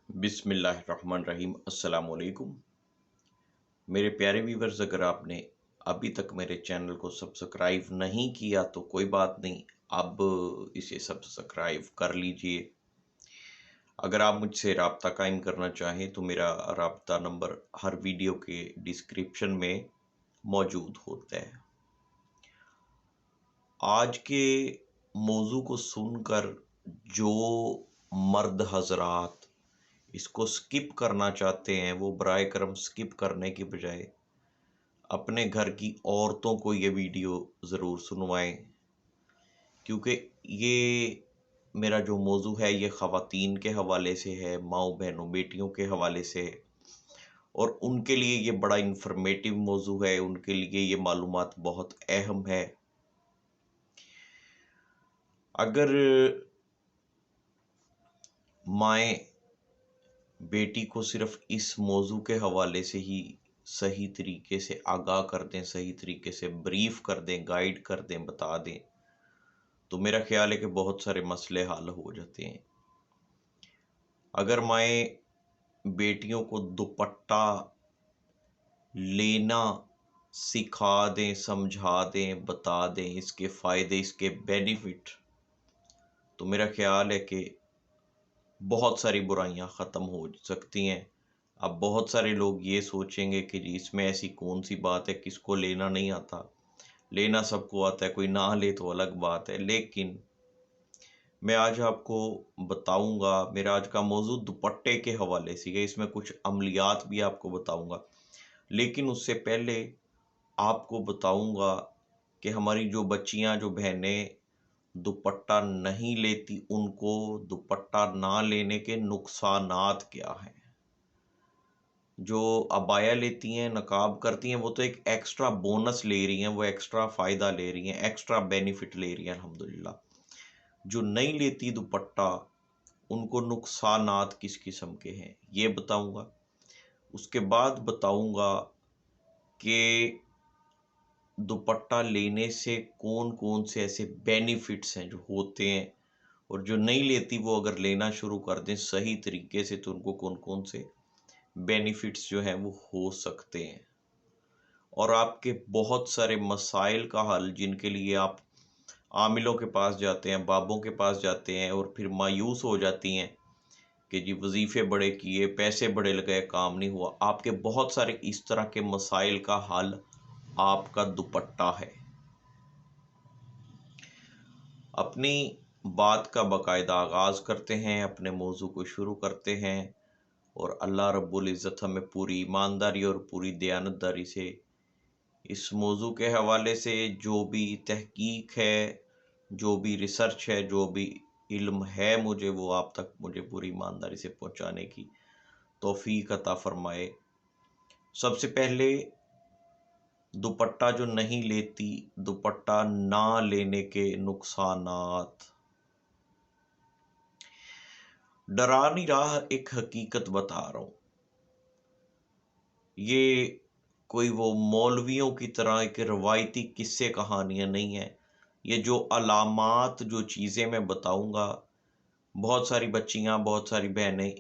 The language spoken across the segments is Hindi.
बिस्मिल्लाहिर्रहमानिर्रहीम अस्सलाम वालेकुम। मेरे प्यारे व्यूवर्स, अगर आपने अभी तक मेरे चैनल को सब्सक्राइब नहीं किया तो कोई बात नहीं, अब इसे सब्सक्राइब कर लीजिए। अगर आप मुझसे राब्ता कायम करना चाहें तो मेरा राब्ता नंबर हर वीडियो के डिस्क्रिप्शन में मौजूद होता है। आज के मौजू को सुनकर जो मर्द हजरात इसको स्किप करना चाहते हैं वो बराए करम स्किप करने की बजाय अपने घर की औरतों को ये वीडियो ज़रूर सुनवाएं, क्योंकि ये मेरा जो मौजू है ये ख़वातीन के हवाले से है, माओ बहनों बेटियों के हवाले से है और उनके लिए ये बड़ा इंफॉर्मेटिव मौजू है। उनके लिए ये मालूमात बहुत अहम है। अगर माएँ बेटी को सिर्फ इस मौजू के हवाले से ही सही तरीके से आगाह कर दें, सही तरीके से ब्रीफ कर दें, गाइड कर दें, बता दें, तो मेरा ख्याल है कि बहुत सारे मसले हल हो जाते हैं। अगर माएँ बेटियों को दुपट्टा लेना सिखा दें, समझा दें, बता दें, इसके फ़ायदे, इसके बेनिफिट, तो मेरा ख्याल है कि बहुत सारी बुराइयां ख़त्म हो सकती हैं। अब बहुत सारे लोग ये सोचेंगे कि जी इसमें ऐसी कौन सी बात है, किसको लेना नहीं आता। लेना सबको आता है, कोई ना ले तो अलग बात है। लेकिन मैं आज आपको बताऊंगा, मेरा आज का मौजू दुपट्टे के हवाले से है। इसमें कुछ अमलियात भी आपको बताऊंगा, लेकिन उससे पहले आपको बताऊंगा कि हमारी जो बच्चियां, जो बहनें दुपट्टा नहीं लेती, उनको दुपट्टा ना लेने के नुकसानात क्या हैं। जो अबाया लेती हैं, नकाब करती हैं, वो तो एक एक्स्ट्रा बोनस ले रही हैं, वो एक्स्ट्रा फ़ायदा ले रही हैं, एक्स्ट्रा बेनिफिट ले रही हैं, अल्हम्दुलिल्लाह। जो नहीं लेती दुपट्टा, उनको नुकसानात किस किस्म के हैं ये बताऊंगा। उसके बाद बताऊंगा कि दुपट्टा लेने से कौन कौन से ऐसे बेनिफिट्स हैं जो होते हैं, और जो नहीं लेती वो अगर लेना शुरू कर दें सही तरीके से तो उनको कौन कौन से बेनिफिट्स जो हैं वो हो सकते हैं। और आपके बहुत सारे मसाइल का हल, जिनके लिए आप आमिलों के पास जाते हैं, बाबों के पास जाते हैं और फिर मायूस हो जाती हैं कि जी वजीफ़े बड़े किए, पैसे बड़े लगाए, काम नहीं हुआ। आपके बहुत सारे इस तरह के मसाइल का हल आपका दुपट्टा है। अपनी बात का बाकायदा आगाज़ करते हैं, अपने मौजू को शुरू करते हैं और अल्लाह रब्बुल इज़्ज़त हमें पूरी ईमानदारी और पूरी दयानतदारी से इस मौजू के हवाले से जो भी तहकीक है, जो भी रिसर्च है, जो भी इल्म है मुझे, वो आप तक मुझे पूरी ईमानदारी से पहुंचाने की तौफीक अता फरमाए। सबसे पहले, दुपट्टा जो नहीं लेती, दुपट्टा ना लेने के नुकसानात। डरा नहीं रहा, एक हकीकत बता रहा हूं। ये कोई वो मौलवियों की तरह एक रवायती किस्से कहानियां नहीं है। ये जो अलामात, जो चीज़ें मैं बताऊंगा, बहुत सारी बच्चियां, बहुत सारी बहनें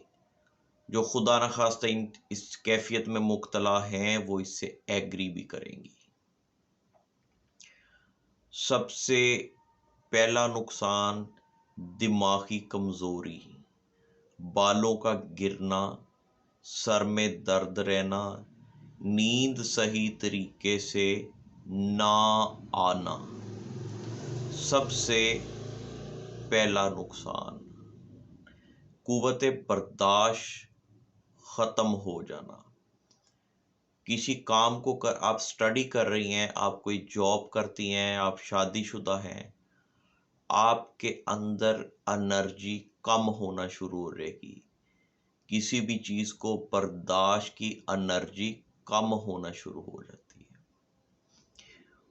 जो खुदा न खास्ता इस कैफियत में मुब्तला हैं, वो इससे एग्री भी करेंगी। सबसे पहला नुकसान, दिमागी कमज़ोरी, बालों का गिरना, सर में दर्द रहना, नींद सही तरीके से ना आना, सबसे पहला नुकसान। कुव्वत बर्दाश्त ख़त्म हो जाना। किसी काम को कर, आप स्टडी कर रही हैं, आप कोई जॉब करती हैं, आप शादीशुदा हैं, आपके अंदर एनर्जी कम होना शुरू हो रहेगी। किसी भी चीज़ को बर्दाश्त की एनर्जी कम होना शुरू हो जाती है।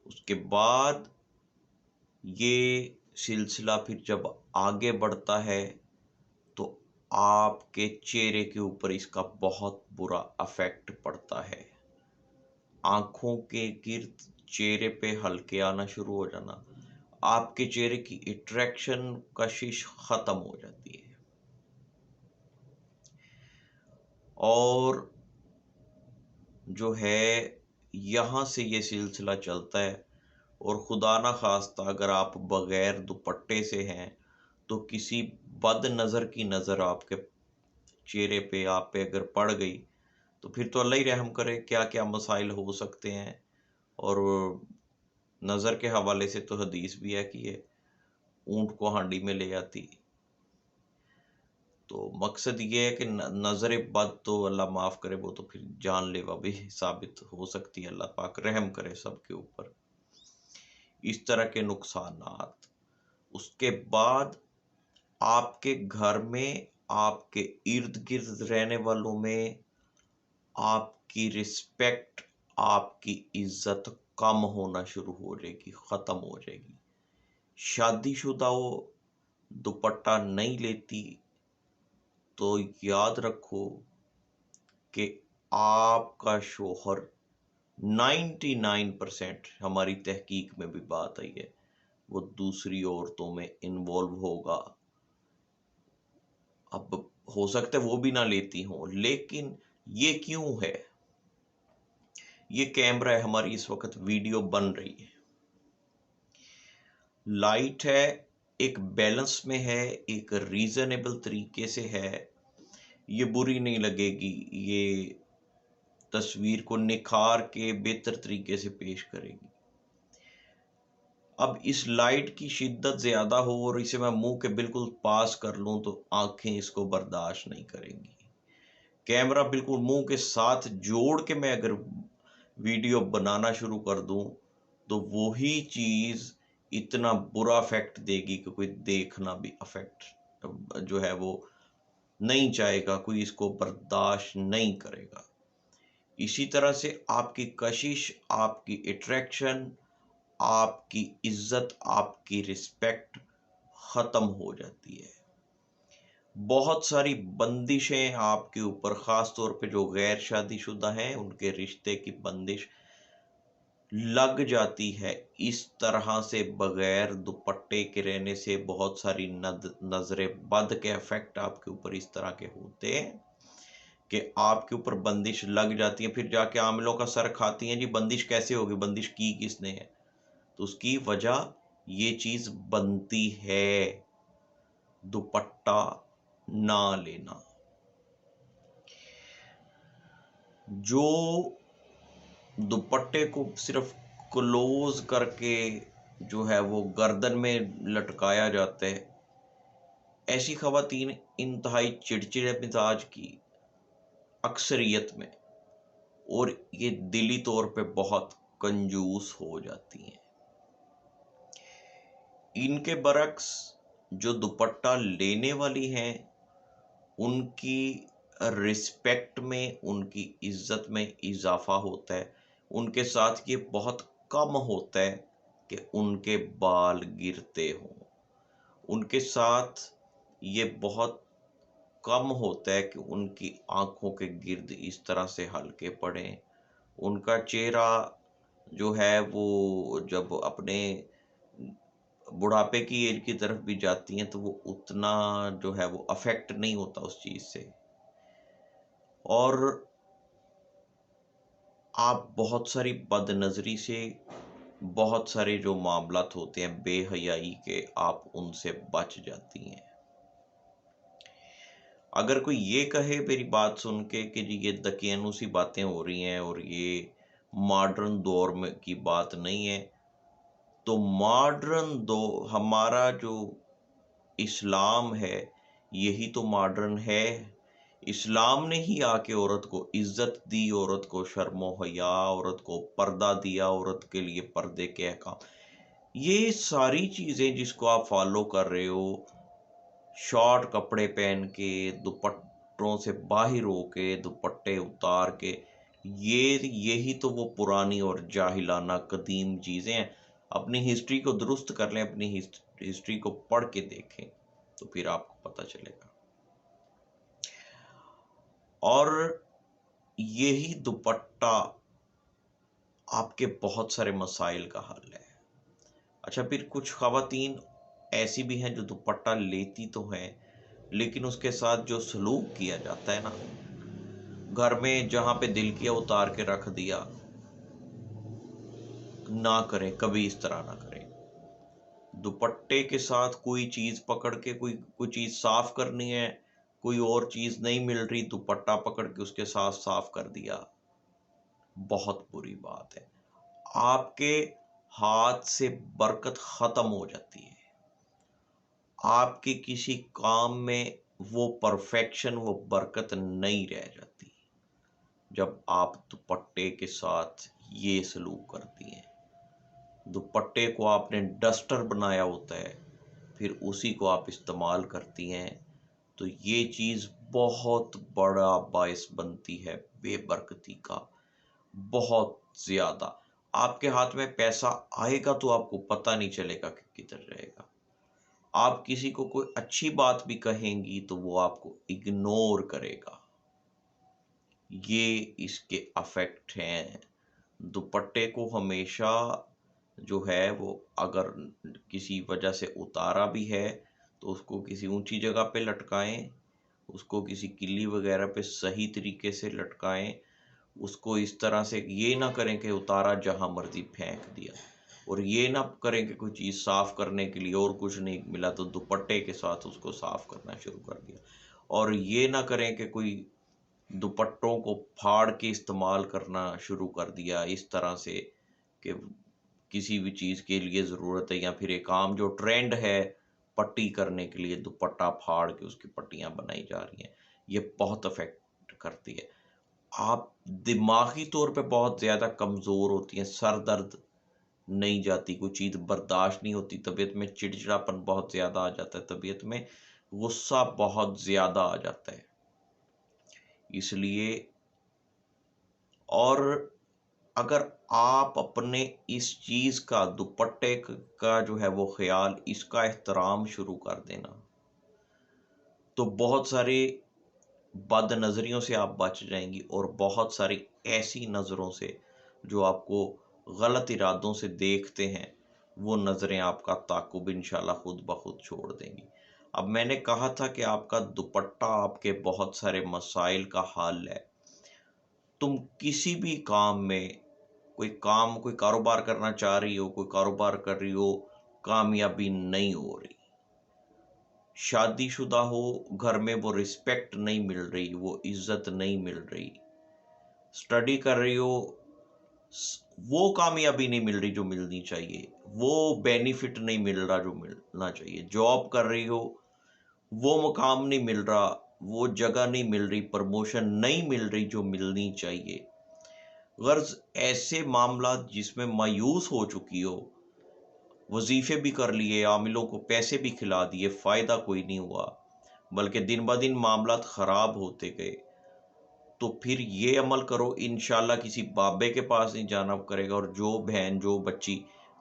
उसके बाद ये सिलसिला फिर जब आगे बढ़ता है तो आपके चेहरे के ऊपर इसका बहुत बुरा अफेक्ट पड़ता है। आँखों के गिर्द चेहरे पे हल्के आना शुरू हो जाना, आपके चेहरे की अट्रैक्शन, कशिश ख़त्म हो जाती है। और जो है यहाँ से ये सिलसिला चलता है। और खुदा ना खास्ता अगर आप बगैर दुपट्टे से हैं तो किसी बद नज़र की नज़र आपके चेहरे पे, आप पे अगर पड़ गई तो फिर तो अल्लाह ही रहम करे, क्या क्या मसाइल हो सकते हैं। और नज़र के हवाले से तो हदीस भी है कि ये ऊंट को हांडी में ले आती। तो मकसद ये है कि नज़र बद तो अल्लाह माफ़ करे, वो तो फिर जानलेवा भी साबित हो सकती है। अल्लाह पाक रहम करे सबके ऊपर। इस तरह के नुकसानात। उसके बाद आपके घर में, आपके इर्द गिर्द रहने वालों में आपकी रिस्पेक्ट, आपकी इज्जत कम होना शुरू हो जाएगी, ख़त्म हो जाएगी। शादीशुदा हो, दुपट्टा नहीं लेती तो याद रखो कि आपका शोहर 99% हमारी तहकीक में भी बात आई है, वो दूसरी औरतों में इन्वॉल्व होगा। अब हो सकता है वो भी ना लेती हो, लेकिन ये क्यों है? ये कैमरा है, हमारी इस वक्त वीडियो बन रही है, लाइट है, एक बैलेंस में है, एक रीजनेबल तरीके से है, ये बुरी नहीं लगेगी, ये तस्वीर को निखार के बेहतर तरीके से पेश करेगी। अब इस लाइट की शिद्दत ज़्यादा हो और इसे मैं मुंह के बिल्कुल पास कर लूं तो आंखें इसको बर्दाश्त नहीं करेंगी। कैमरा बिल्कुल मुंह के साथ जोड़ के मैं अगर वीडियो बनाना शुरू कर दूं तो वही चीज़ इतना बुरा इफेक्ट देगी कि कोई देखना भी अफेक्ट जो है वो नहीं चाहेगा, कोई इसको बर्दाश्त नहीं करेगा। इसी तरह से आपकी कशिश, आपकी अट्रैक्शन, आपकी इज्जत, आपकी रिस्पेक्ट ख़त्म हो जाती है। बहुत सारी बंदिशें आपके ऊपर, ख़ास तौर पे जो गैर शादीशुदा हैं, उनके रिश्ते की बंदिश लग जाती है। इस तरह से बगैर दुपट्टे के रहने से बहुत सारी नज़रें बद के इफेक्ट आपके ऊपर इस तरह के होते हैं कि आपके ऊपर बंदिश लग जाती है। फिर जाके आमिलों का सर खाती हैं, जी बंदिश कैसे होगी, बंदिश की किसने है? तो उसकी वजह ये चीज़ बनती है, दुपट्टा ना लेना। जो दुपट्टे को सिर्फ क्लोज करके जो है वो गर्दन में लटकाया जाता है, ऐसी खवातीन इंतहाई चिड़चिड़े मिजाज की अक्सरियत में, और ये दिली तौर पे बहुत कंजूस हो जाती हैं। इनके बरक्स जो दुपट्टा लेने वाली हैं, उनकी रिस्पेक्ट में, उनकी इज्जत में इजाफा होता है। उनके साथ ये बहुत कम होता है कि उनके बाल गिरते हों। उनके साथ ये बहुत कम होता है कि उनकी आंखों के गिर्द इस तरह से हल्के पड़ें। उनका चेहरा जो है वो जब अपने बुढ़ापे की एज की तरफ भी जाती हैं तो वो उतना जो है वो अफेक्ट नहीं होता उस चीज़ से। और आप बहुत सारी बदनज़री से, बहुत सारे जो मामलात होते हैं बेहयाई के, आप उनसे बच जाती हैं। अगर कोई ये कहे मेरी बात सुन के कि जी ये दकियानूसी बातें हो रही हैं और ये मॉडर्न दौर में की बात नहीं है, तो मॉडर्न दो हमारा जो इस्लाम है, यही तो मॉडर्न है। इस्लाम ने ही आके औरत को इज्जत दी, औरत को शर्मो हया, औरत को पर्दा दिया, औरत के लिए पर्दे के अहकाम। ये सारी चीज़ें जिसको आप फॉलो कर रहे हो, शॉर्ट कपड़े पहन के, दुपट्टों से बाहर होके, दुपट्टे उतार के, यही तो वो पुरानी और जाहिलाना कदीम चीज़ें हैं। अपनी हिस्ट्री को दुरुस्त कर लें, अपनी हिस्ट्री को पढ़ के देखें तो फिर आपको पता चलेगा। और यही दुपट्टा आपके बहुत सारे मसाइल का हल है। अच्छा, फिर कुछ ख़वातीन ऐसी भी हैं जो दुपट्टा लेती तो हैं, लेकिन उसके साथ जो सलूक किया जाता है ना, घर में जहाँ पे दिल किया उतार के रख दिया, ना करें, कभी इस तरह ना करें। दुपट्टे के साथ कोई चीज पकड़ के कोई कोई चीज साफ करनी है, कोई और चीज नहीं मिल रही, दुपट्टा पकड़ के उसके साथ साफ कर दिया, बहुत बुरी बात है। आपके हाथ से बरकत खत्म हो जाती है। आपके किसी काम में वो परफेक्शन, वो बरकत नहीं रह जाती जब आप दुपट्टे के साथ ये सलूक करती हैं। दुपट्टे को आपने डस्टर बनाया होता है, फिर उसी को आप इस्तेमाल करती हैं, तो ये चीज़ बहुत बड़ा बायस बनती है बेबरकती का, बहुत ज़्यादा। आपके हाथ में पैसा आएगा तो आपको पता नहीं चलेगा कि किधर रहेगा। आप किसी को कोई अच्छी बात भी कहेंगी तो वो आपको इग्नोर करेगा। ये इसके अफेक्ट हैं। दुपट्टे को हमेशा जो है वो अगर किसी वजह से उतारा भी है तो उसको किसी ऊंची जगह पे लटकाएं, उसको किसी किल्ली वगैरह पे सही तरीके से लटकाएं। उसको इस तरह से ये ना करें कि उतारा जहां मर्जी फेंक दिया, और ये ना करें कि कोई चीज़ साफ करने के लिए और कुछ नहीं मिला तो दुपट्टे के साथ उसको साफ करना शुरू कर दिया। और ये ना करें कि कोई दुपट्टों को फाड़ के इस्तेमाल करना शुरू कर दिया इस तरह से कि किसी भी चीज़ के लिए ज़रूरत है, या फिर एक आम जो ट्रेंड है पट्टी करने के लिए दुपट्टा फाड़ के उसकी पट्टियाँ बनाई जा रही हैं, ये बहुत अफेक्ट करती है। आप दिमागी तौर पे बहुत ज़्यादा कमज़ोर होती हैं, सर दर्द नहीं जाती, कोई चीज़ बर्दाश्त नहीं होती, तबीयत में चिड़चिड़ापन बहुत ज़्यादा आ जाता है, तबीयत में गुस्सा बहुत ज़्यादा आ जाता है। इसलिए, और अगर आप अपने इस चीज़ का, दुपट्टे का जो है वो ख्याल, इसका एहतराम शुरू कर देना, तो बहुत सारे बद नज़रियों से आप बच जाएंगी, और बहुत सारी ऐसी नज़रों से जो आपको गलत इरादों से देखते हैं, वो नज़रें आपका ताक़ुब इंशाल्लाह खुद ब खुद छोड़ देंगी। अब मैंने कहा था कि आपका दुपट्टा आपके बहुत सारे मसाइल का हल है। तुम किसी भी काम में, कोई कारोबार करना चाह रही हो, कोई कारोबार कर रही हो, कामयाबी नहीं हो रही, शादीशुदा हो, घर में वो रिस्पेक्ट नहीं मिल रही, वो इज्जत नहीं मिल रही, स्टडी कर रही हो, वो कामयाबी नहीं मिल रही जो मिलनी चाहिए, वो बेनिफिट नहीं मिल रहा जो मिलना चाहिए, जॉब कर रही हो, वो मुकाम नहीं मिल रहा, वो जगह नहीं मिल रही, प्रमोशन नहीं मिल रही जो मिलनी चाहिए, गर्ज ऐसे मामला जिसमें मायूस हो चुकी हो, वजीफे भी कर लिए, आमिलों को पैसे भी खिला दिए, फ़ायदा कोई नहीं हुआ, बल्कि दिन ब दिन मामलात ख़राब होते गए, तो फिर ये अमल करो, इंशाल्लाह किसी बाबे के पास नहीं जाना करेगा, और जो बहन, जो बच्ची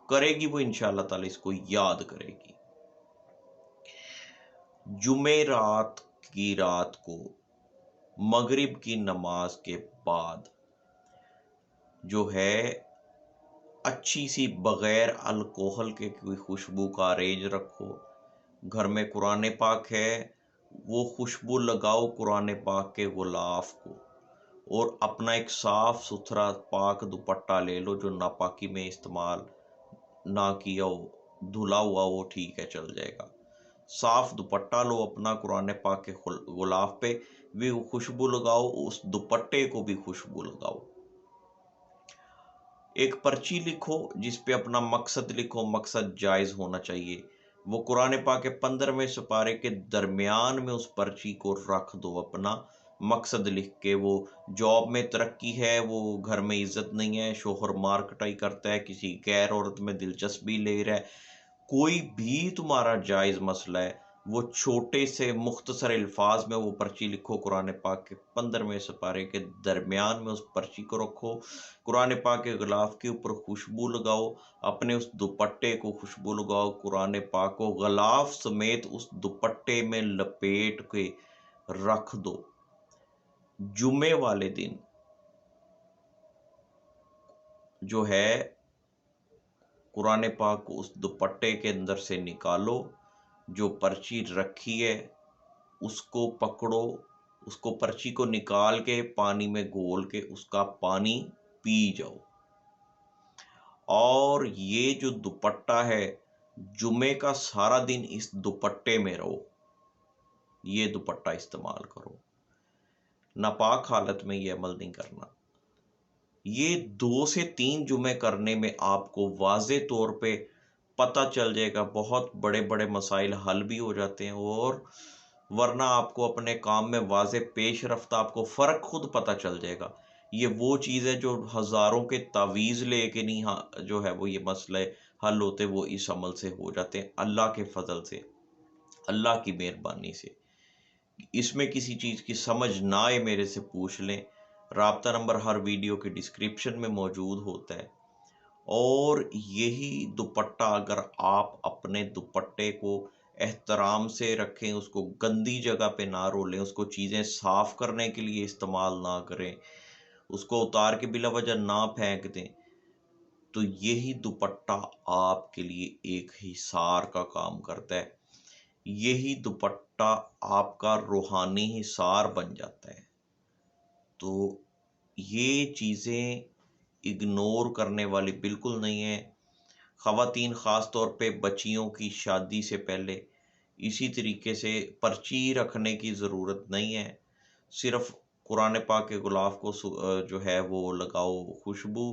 करेगी वो इंशाल्लाह ताला इसको याद करेगी। जुमे रात की रात को मगरिब की नमाज के बाद जो है अच्छी सी बग़ैर अल्कोहल के कोई खुशबू का अरेंज रखो। घर में कुरान पाक है, वो खुशबू लगाओ कुरान पाक के गुलाफ को, और अपना एक साफ सुथरा पाक दुपट्टा ले लो जो नापाकी में इस्तेमाल ना किया हो, धुला हुआ हो, ठीक है, चल जाएगा। साफ दुपट्टा लो अपना, कुरान पाक के गुलाफ पे भी खुशबू लगाओ, उस दुपट्टे को भी खुशबू लगाओ। एक पर्ची लिखो जिस पे अपना मकसद लिखो, मकसद जायज़ होना चाहिए। वो कुरान पाक के 15वें सुपारे के दरमियान में उस पर्ची को रख दो, अपना मकसद लिख के। वो जॉब में तरक्की है, वो घर में इज्जत नहीं है, शोहर मार कटाई करता है, किसी गैर औरत में दिलचस्पी ले रहा है, कोई भी तुम्हारा जायज़ मसला है, वो छोटे से मुख्तसर अल्फाज में वो पर्ची लिखो, कुरान पाक के 15वें सिपारे के दरमियान में उस पर्ची को रखो, कुरान पाक के गिलाफ के ऊपर खुशबू लगाओ, अपने उस दुपट्टे को खुशबू लगाओ, कुरान पाक को गिलाफ समेत उस दुपट्टे में लपेट के रख दो। जुमे वाले दिन जो है कुरान पाक को उस दुपट्टे के अंदर से निकालो, जो पर्ची रखी है उसको पकड़ो, उसको पर्ची को निकाल के पानी में घोल के उसका पानी पी जाओ। और ये जो दुपट्टा है, जुमे का सारा दिन इस दुपट्टे में रहो, ये दुपट्टा इस्तेमाल करो। नापाक हालत में ये अमल नहीं करना। ये 2 से 3 जुमे करने में आपको वाज़े तौर पे पता चल जाएगा, बहुत बड़े बड़े मसाइल हल भी हो जाते हैं। और वरना आपको अपने काम में वाज़े पेश रफ्त आपको फ़र्क खुद पता चल जाएगा। ये वो चीज़ है जो हज़ारों के तावीज़ लेके नहीं, हाँ जो है वो ये मसले हल होते, वो इस अमल से हो जाते हैं, अल्लाह के फजल से, अल्लाह की मेहरबानी से। इसमें किसी चीज़ की समझ ना आए मेरे से पूछ लें, राब्ता नंबर हर वीडियो के डिस्क्रिप्शन में मौजूद होता है। और यही दुपट्टा अगर आप अपने दुपट्टे को एहतराम से रखें, उसको गंदी जगह पे ना रोलें, उसको चीज़ें साफ करने के लिए इस्तेमाल ना करें, उसको उतार के बिला वजह ना फेंक दें, तो यही दुपट्टा आपके लिए एक हिसार का काम करता है। यही दुपट्टा आपका रूहानी हिसार बन जाता है। तो ये चीज़ें इग्नोर करने वाली बिल्कुल नहीं है। ख़वातीन ख़ास तौर पे बच्चियों की शादी से पहले इसी तरीके से पर्ची रखने की ज़रूरत नहीं है। सिर्फ़ कुरान पाक के गुलाफ को जो है वो लगाओ खुशबू,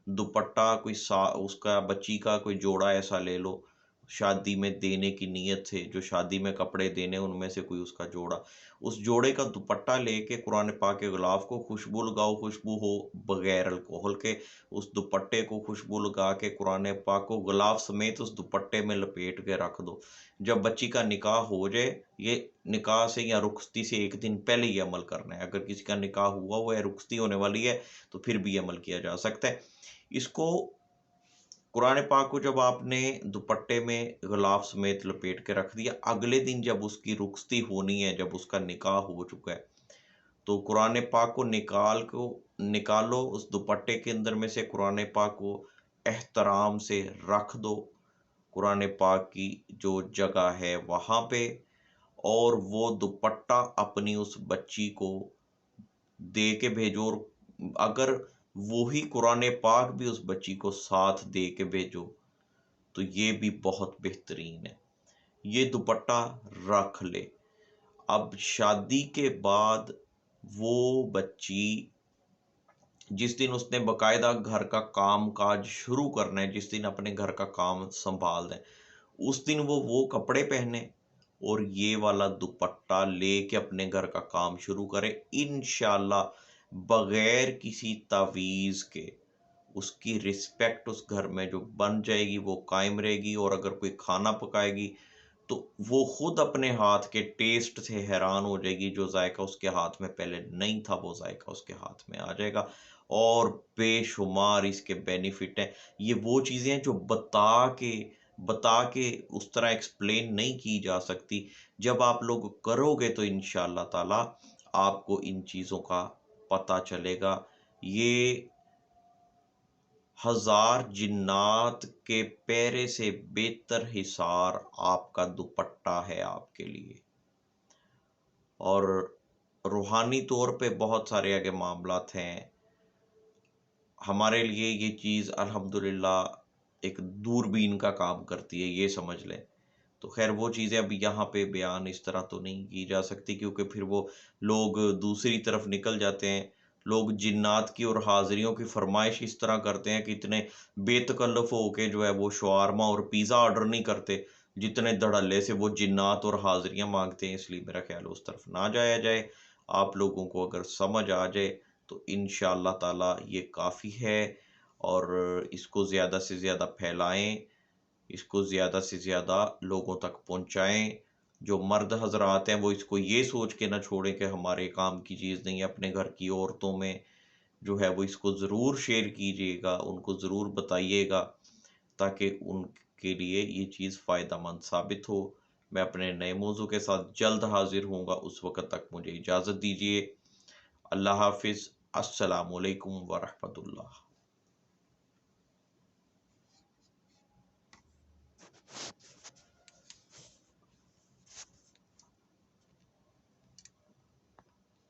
दुपट्टा कोई सा उसका बच्ची का कोई जोड़ा ऐसा ले लो, शादी में देने की नीयत से, जो शादी में कपड़े देने उनमें से कोई उसका जोड़ा, उस जोड़े का दुपट्टा लेके कुरान पाक के गुलाफ को खुशबू लगाओ, खुशबू हो बगैर अल्कोहल के, उस दुपट्टे को खुशबू लगा के कुरान पाक को गुलाफ समेत उस दुपट्टे में लपेट के रख दो। जब बच्ची का निकाह हो जाए, ये निकाह से या रुखसती से 1 दिन पहले ये अमल करना है। अगर किसी का निकाह हुआ है, रुखसती होने वाली है, तो फिर भी ये अमल किया जा सकता है। इसको कुरान पाक को जब आपने दुपट्टे में गुलाफ समेत लपेट के रख दिया, अगले दिन जब उसकी रुखसती होनी है, जब उसका निकाह हो चुका है, तो कुरान पाक को निकालो, उस दुपट्टे के अंदर में से कुरान पाक को एहतराम से रख दो, कुरान पाक की जो जगह है वहाँ पे, और वो दुपट्टा अपनी उस बच्ची को दे के भेजो। और अगर वो ही कुरान पाक भी उस बच्ची को साथ दे के भेजो, तो ये भी बहुत बेहतरीन है। ये दुपट्टा रख ले। अब शादी के बाद वो बच्ची जिस दिन उसने बाकायदा घर का काम काज शुरू करना है, जिस दिन अपने घर का काम संभालना है, उस दिन वो कपड़े पहने और ये वाला दुपट्टा लेके अपने घर का काम शुरू करे। इंशाल्लाह बगैर किसी तावीज़ के उसकी रिस्पेक्ट उस घर में जो बन जाएगी वो कायम रहेगी। और अगर कोई खाना पकाएगी तो वो खुद अपने हाथ के टेस्ट से हैरान हो जाएगी। जो जायका उसके हाथ में पहले नहीं था, वो जायका उसके हाथ में आ जाएगा। और बेशुमार इसके बेनिफिट हैं। ये वो चीज़ें हैं जो बता के उस तरह एक्सप्लेन नहीं की जा सकती। जब आप लोग करोगे तो इंशाअल्लाह ताला आपको इन चीज़ों का पता चलेगा। ये हज़ार जिन्नात के पहरे से बेहतर हिसार आपका दुपट्टा है आपके लिए। और रूहानी तौर पे बहुत सारे आगे मामलात हैं। हमारे लिए ये चीज़ अल्हम्दुलिल्लाह एक दूरबीन का काम करती है, ये समझ लें। तो खैर वो चीज़ें अभी यहाँ पे बयान इस तरह तो नहीं की जा सकती, क्योंकि फिर वो लोग दूसरी तरफ निकल जाते हैं। लोग जिन्नात की और हाज़िरियों की फ़रमाइश इस तरह करते हैं कि इतने बेतकल्लुफ़ होके जो है वो शवारमा और पिज़्ज़ा ऑर्डर नहीं करते, जितने धड़ल्ले से वो जिन्नात और हाज़िरियाँ माँगते हैं। इसलिए मेरा ख़्याल है उस तरफ ना जाया जाए। आप लोगों को अगर समझ आ जाए तो इंशाअल्लाह ताला ये काफ़ी है। और इसको ज़्यादा से ज़्यादा फैलाएँ, इसको ज़्यादा से ज़्यादा लोगों तक पहुँचाएँ। जो मर्द हज़रात हैं वो इसको ये सोच के ना छोड़ें कि हमारे काम की चीज़ नहीं है। अपने घर की औरतों में जो है वो इसको ज़रूर शेयर कीजिएगा, उनको ज़रूर बताइएगा, ताकि उनके लिए ये चीज़ फ़ायदेमंद साबित हो। मैं अपने नए मौज़ू के साथ जल्द हाज़िर होऊँगा, उस वक़्त तक मुझे इजाज़त दीजिए। अल्लाह हाफ़िज़। अस्सलामु अलैकुम व रहमतुल्लाह।